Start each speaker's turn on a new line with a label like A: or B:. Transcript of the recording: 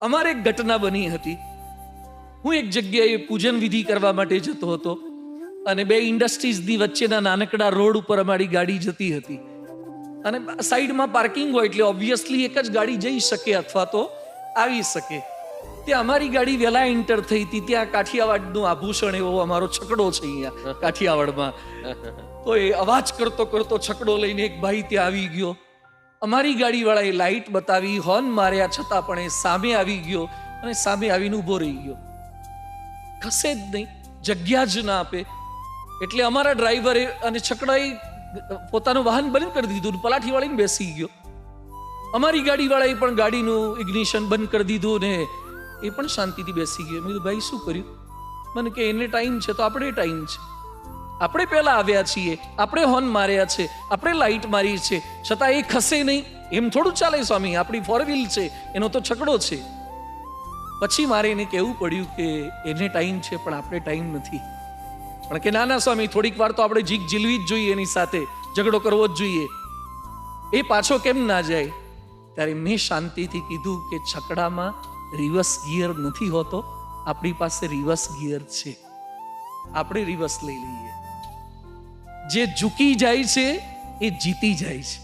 A: અમારે એક ઘટના બની હતી. હું એક જગ્યાએ પૂજન વિધિ કરવા માટે જતો હતો અને બે ઇન્ડસ્ટ્રીઝની વચ્ચેના નાનકડા રોડ ઉપર અમારી ગાડી જતી હતી અને સાઈડમાં પાર્કિંગ હોય એટલે ઓબ્વિયસલી એક જ ગાડી જઈ શકે અથવા તો આવી શકે. ત્યાં અમારી ગાડી વહેલા એન્ટર થઈ હતી. ત્યાં કાઠિયાવાડનું આભૂષણ એવો અમારો છકડો છે અહીંયા કાઠિયાવાડમાં. તો એ અવાજ કરતો કરતો છકડો લઈને એક ભાઈ ત્યાં આવી ગયો. અમારી ગાડીવાળાએ લાઇટ બતાવી, હોર્ન માર્યા, છતાં પણ એ સામે આવી ગયો અને સામે આવીને ઊભો રહી ગયો. ખસે જ નહીં, જગ્યા જ ના આપે. એટલે અમારા ડ્રાઈવરે અને છકડાએ પોતાનું વાહન બંધ કરી દીધું, પલાઠી વાળીને બેસી ગયો. અમારી ગાડીવાળાએ પણ ગાડીનું ઇગ્નિશન બંધ કરી દીધું ને એ પણ શાંતિથી બેસી ગયો. મેં કીધું ભાઈ શું કર્યું? મને કે એને ટાઈમ છે તો આપણે ટાઈમ છે, આપણે પહેલા આવ્યા છીએ, આપણે હોર્ન માર્યા છે, આપણે લાઇટ મારી છે, છતાં એ ખસે નહીં. એમ થોડું ચાલે સ્વામી, આપણી ફોર વ્હીલ છે, એનો તો છકડો છે. પછી મારે એને કહેવું પડ્યું કે એને ટાઈમ છે પણ આપણે ટાઈમ નથી. પણ કે ના ના સ્વામી, થોડીક વાર તો આપણે જીક જીલવી જ જોઈએ, એની સાથે ઝઘડો કરવો જ જોઈએ. એ પાછો કેમ ના જાય? ત્યારે મેં શાંતિથી કીધું કે છકડામાં રિવર્સ ગિયર નથી હોતો, આપણી પાસે રિવર્સ ગિયર છે, આપણે રિવર્સ લઈ લઈએ. જે ઝૂકી જાય છે એ જીતી જાય છે.